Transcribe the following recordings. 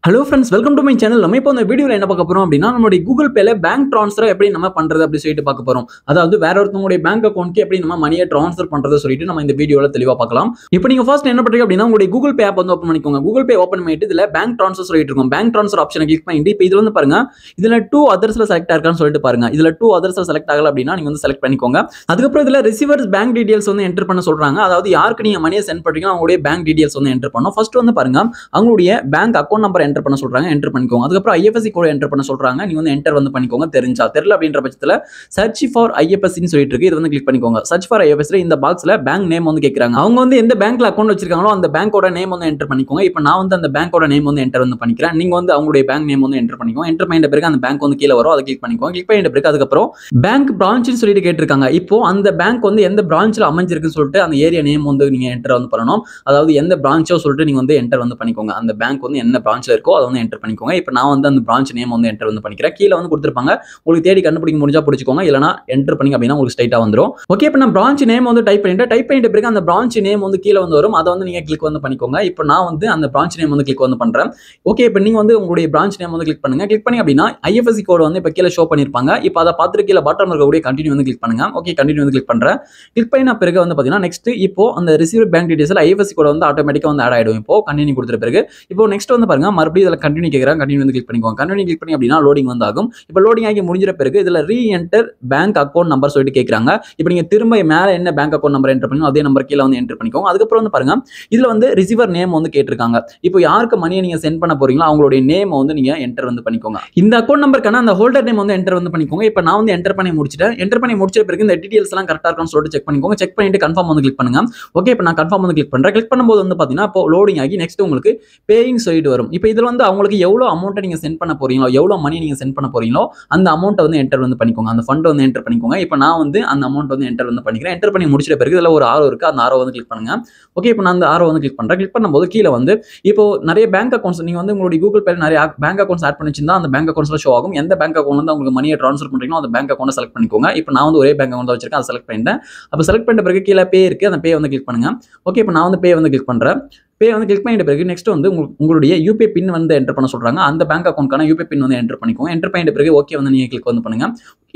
Hello friends, welcome to my channel. நம்ம இப்போ இந்த வீடியோவில் என்ன பார்க்க போறோம் அப்படின்னா, நம்மளுடைய கூகுள் பேல பேங்க் ட்ரான்ஸ்ஃபர் எப்படி நம்ம பண்றது அப்படி சொல்லிட்டு பார்க்க போறோம். அதாவது வேற ஒருத்தவங்களுடைய பேங்க் அக்கௌண்ட்க்கு எப்படி நம்ம மணியை ட்ரான்ஸ்ஃபர் பண்றது சொல்லிட்டு நம்ம இந்த வீடியோவில் தெளிவா பார்க்கலாம். இப்போ நீங்க ஃபர்ஸ்ட் என்ன பண்றீங்க அப்படின்னா, உங்களுடைய கூகுள் பே ஆப் வந்து ஓப்பன் பண்ணிக்கோங்க. கூகுள் பே ஓப்பன் பண்ணிட்டு இதுல பேங்க் ட்ரான்ஸ்ஃபர் சொல்லிட்டு இருக்கும். பேங்க் ட்ரான்ஸ்ஃபர் ஆப்ஷனை கிளிக் பண்ணிட்டு இப்போ இதுல வந்து பாருங்க, இதுல 2 அதர்ஸ்ல செலக்ட் ஆயிருக்கான்னு சொல்லிட்டு பாருங்க. இதுல 2 அதர்ஸ்ல செலக்ட் ஆகல அப்படின்னா நீங்க வந்து செலக்ட் பண்ணிக்கோங்க. அதுக்கப்புறம் இதுல ரிசீவர்ஸ் பேங்க் டீடைல்ஸ் வந்து என்டர் பண்ண சொல்றாங்க. அதாவது யாருக்கு நீங்க மணியை சென்ட் பண்றீங்களோ அவங்களுடைய பேங்க் டீடைல்ஸ் வந்து என்டர் பண்ணணும். ஃபர்ஸ்ட் வந்து பாருங்க, அவங்களுடைய பேங்க் அக்கௌண்ட் நம்பர் என்டர் பண்ண சொல்றாங்க. என்டர் பண்ணிக்கோங்க. அதுக்கப்புறம் ஐஎஃப்எஸ்சி கோட் என்டர் பண்ண சொல்றாங்க. நீங்க வந்து என்டர் வந்து பண்ணிக்கோங்க. தெரிஞ்சா தெரியல அப்படின்ற பட்சத்துல சர்ச் ஃபார் ஐஎஃப்எஸ்சி ன்னு சொல்லிட்டு இருக்கு. இது வந்து கிளிக் பண்ணிக்கோங்க. சர்ச் ஃபார் ஐஎஃப்எஸ்சி இந்த பாக்ஸ்ல பேங்க் நேம் வந்து கேக்குறாங்க. அவங்க வந்து எந்த பேங்க்ல அக்கௌண்ட் வச்சிருக்காங்களோ அந்த பேங்கோட நேம் வந்து என்டர் பண்ணிக்கோங்க. இப்போ நான் வந்து அந்த பேங்கோட நேம் வந்து என்டர் வந்து பண்ணிக்கிறேன். நீங்க வந்து அவங்களுடைய பேங்க் நேம் வந்து என்டர் பண்ணிக்கோங்க. என்டர் பண்ணிட்ட பிறகு அந்த பேங்க் வந்து கீழே வரும். அதை கிளிக் பண்ணிக்கோங்க. கிளிக் பண்ணிட்ட பிறகு அதுக்கப்புறம் பேங்க் பிரான்ச்னு சொல்லிட்டு கேட்டிருக்காங்க. இப்போ அந்த பேங்க் வந்து எந்த பிரான்ச்ல அமைஞ்சிருக்குன்னு சொல்லிட்டு அந்த ஏரியா நேம் வந்து நீங்க என்டர் வந்து பண்ணணும். அதாவது எந்த பிரான்ச்சோ சொல்லிட்டு நீங்க வந்து என்டர் வந்து பண்ணிக்கோங்க. அந்த பேங்க் வந்து என்ன பிரான்ச்ல இருக்கோ அதை வந்து என்டர் பண்ணிக்கோங்க. இப்போ நான் வந்து அந்த பிரான்ச் நேம் வந்து என்டர் வந்து பண்ணிக்கிறேன். கீழே வந்து கொடுத்திருப்பாங்க. உங்களுக்கு தேடி கண்டுபிடிக்க முடிஞ்சா பிடிச்சுக்கோங்க. இல்லனா என்டர் பண்ணீங்க அப்படின்னா உங்களுக்கு ஸ்ட்ரைட்டா வந்துரும். ஓகே, இப்போ நான் பிரான்ச் நேம் வந்து டைப் பண்ணிட்ட பிறகு அந்த பிரான்ச் நேம் வந்து கீழே வந்து வரும். அதை வந்து நீங்க கிளிக் வந்து பண்ணிக்கோங்க. இப்போ நான் வந்து அந்த பிரான்ச் நேம் வந்து கிளிக் வந்து பண்றேன். ஓகே, இப்போ நீங்க வந்து உங்களுடைய பிரான்ச் நேம் வந்து கிளிக் பண்ணுங்க. கிளிக் பண்ணி அப்படின்னா ஐஎஃப்எஸ்சி கோட் வந்து இப்போ கீழே ஷோ பண்ணிருப்பாங்க. இப்போ அதை பார்த்துட்டு கீழே பாட்டம் இருக்கக்கூடிய கண்டினியூ வந்து கிளிக் பண்ணுங்க. ஓகே, கண்டினியூ வந்து கிளிக் பண்றேன். கிளிக் பண்ணின பிறகு வந்து பாத்தீங்கன்னா நெக்ஸ்ட் இப்போ அந்த ரிசீவர் பேங்க் டீடைல்ஸ்ல ஐஎஃப்எஸ்சி கோட் வந்து ஆட்டோமேட்டிக்கா வந்து ஆட் ஆயிடும். இப்போ கண்டினியூ கொடுத்த பிறகு இப்போ நெக்ஸ்ட் வந்து பாருங்க, மறுபடியும் இதுல கண்டினியூ கேக்குறாங்க. கண்டினியூ வந்து கிளிக் பண்ணிக்கோங்க. கண்டினியூ கிளிக் பண்ணி அப்படின்னா லோடிங் வந்து ஆகும். இப்போ லோடிங் ஆகி முடிஞ்ச பிறகு இதுல ரீ என்டர் பேங்க் அக்கௌண்ட் நம்பர் சொல்லிட்டு கேக்குறாங்க. இப்போ நீங்க திரும்ப மேல என்ன பேங்க் அக்கௌண்ட் நம்பர் என்டர் பண்ணீங்க அதே நம்பர் கீழே வந்து என்டர் பண்ணிக்கோங்க. அதுக்கப்புறம் வந்து பாருங்க, இதுல வந்து ரிசீவர் நேம் வந்து கேட்டிருக்காங்க. இப்போ யாருக்கு மணியை நீங்க சென்ட் பண்ண போறீங்களோ அவங்களுடைய நேம் வந்து நீங்க என்டர் வந்து பண்ணிக்கோங்க. இந்த அக்கௌண்ட் நம்பருக்கான அந்த ஹோல்டர் நேம் வந்து என்டர் வந்து பண்ணிக்கோங்க. இப்போ நான் வந்து என்டர் பண்ணி முடிச்சிட்டேன். என்டர் பண்ணி முடிச்ச பிறகு இந்த டீடைல்ஸ் எல்லாம் கரெக்டா இருக்கான்னு சொல்லிட்டு செக் பண்ணிக்கோங்க. செக் பண்ணிட்டு கன்ஃபார்ம் வந்து கிளிக் பண்ணுங்க. ஓகே, இப்போ நான் கன்ஃபார்ம் வந்து கிளிக் பண்றேன். கிளிக் பண்ணும்போது வந்து பாத்தீங்கன்னா இப்போ லோடிங் ஆகி நெக்ஸ்ட் உங்களுக்கு பேயிங் சொல்லிட்டு வரும். இப்போ இதுல வந்து அவங்களுக்கு எவ்வளவு அமௌண்ட் நீங்க சென்ட் பண்ண போறீங்களோ, எவ்வளவு மணி நீங்க சென்ட் பண்ண போறீங்களோ அந்த அமௌண்ட் வந்து என்டர் வந்து பண்ணிக்கோங்க. அந்த ஃபண்ட் வந்து என்டர் பண்ணிக்கோங்க. இப்போ நான் வந்து அந்த அமௌண்ட் வந்து என்டர் வந்து பண்ணிக்கிறேன். என்டர் பண்ணி முடிச்சிட்ட பிறகு இதுல ஒரு ஆரோ இருக்கு. அந்த ஆரோ வந்து கிளிக் பண்ணுங்க. ஓகே, இப்போ நான் அந்த ஆரோ வந்து கிளிக் பண்றேன். கிளிக் பண்ணும்போது கீழே வந்து இப்போ நிறைய பேங்க் அக்கௌண்ட்ஸ் நீங்க வந்து உங்களுடைய கூகுள் பேல நிறைய பேங்க் அக்கௌண்ட்ஸ் ஆட் பண்ணி வச்சிருந்தா அந்த பேங்க் அக்கௌண்ட்ஸ்ல ஷோ ஆகும். எந்த பேங்க் அக்கௌண்ட் வந்து உங்களுக்கு மணியை ட்ரான்ஸ்ஃபர் பண்றீங்களோ அந்த பேங்க் அக்கௌண்ட் செலக்ட் பண்ணிக்கோங்க. இப்போ நான் வந்து ஒரே பேங்க் அக்கௌண்ட் வச்சிருக்கேன். அதை செலக்ட் பண்ணிட்டேன். அப்போ செலக்ட் பண்ண பிறகு கீழே பே இருக்கு. அந்த பே வந்து கிளிக் பண்ணுங்க. ஓகே, இப்போ நான் வந்து பே வந்து கிளிக் பண்றேன். பே வந்து கிளிக் பண்ணிட்ட பிறகு நெக்ஸ்ட் வந்து உங்களுடைய யூபிஐ பின் வந்து என்டர் பண்ண சொல்றாங்க. அந்த பேங்க் அக்கௌண்ட்கான யூபிஐ பின் வந்து என்டர் பண்ணிக்கோங்க. என்டர் பண்ணிட்ட பிறகு ஓகே வந்து நீங்க கிளிக் வந்து பண்ணுங்க.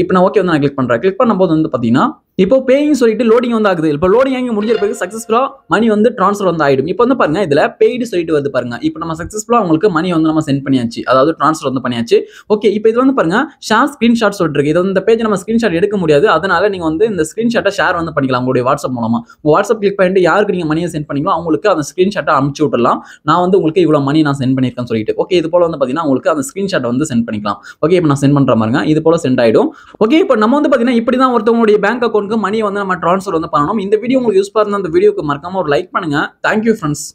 இப்போ நான் ஓகே வந்து நான் கிளிக் பண்றேன். கிளிக் பண்ணும்போது வந்து பாத்தீங்கன்னா இப்போ பேயிங் சொல்லிட்டு லோடிங் வந்து ஆகுது. இப்போ லோடிங் ஆகி முடிஞ்ச பிறகு சக்சஸ்ஃபுல்லா மணி வந்து ட்ரான்ஸ்ஃபர் வந்து ஆயிடும். இப்போ வந்து பாருங்க, இதுல பெய்டு சொல்லிட்டு வந்து பாருங்க. இப்போ நம்ம சக்சஸ்ஃபுல்லா உங்களுக்கு மணி வந்து நம்ம சென்ட் பண்ணியாச்சு. அதாவது ட்ரான்ஸ்ஃபர் வந்து பண்ணியாச்சு. ஓகே, இப்போ இது வந்து பாருங்க ஷேர் ஸ்கிரீன்ஷாட் சொல்லிட்டு இருக்கு. இது வந்து இந்த பேஜ் நம்ம ஸ்கிரீன்ஷாட் எடுக்க முடியாது. அதனால நீங்க வந்து இந்த ஸ்கிரீன்ஷாட்டை ஷேர் வந்து பண்ணிக்கலாம் உங்களுடைய வாட்ஸ்அப் மூலமா. வாட்ஸ்அப் கிளிக் பண்ணிட்டு யாருக்கு நீங்க மணியை சென்ட் பண்ணீங்களோ அவங்களுக்கு அந்த ஸ்கிரீன்ஷாட்டை அனுப்பிச்சு விட்டுறலாம். நான் வந்து உங்களுக்கு இவ்வளவு மணி நான் சென்ட் பண்ணிருக்கேன்னு சொல்லிட்டு. ஓகே, இது போல வந்து பாத்தீங்கன்னா உங்களுக்கு அந்த ஸ்கிரீன்ஷாட் வந்து சென்ட் பண்ணிக்கலாம். ஓகே, இப்போ நான் சென்ட் பண்ற பாருங்க, இது போல சென்ட் ஆயிடும். ஓகே, இப்போ நம்ம வந்து பாத்தீங்கன்னா இப்படிதான் ஒருத்தவங்களுடைய பேங்க் அக்கௌண்ட்க்கு மணி வந்து நம்ம ட்ரான்ஸ்ஃபர் வந்து பண்ணணும். இந்த வீடியோ உங்களுக்கு யூஸ்ஃபுல்லா இருந்தா அந்த வீடியோக்கு மறக்காம ஒரு லைக் பண்ணுங்க. Thank you friends.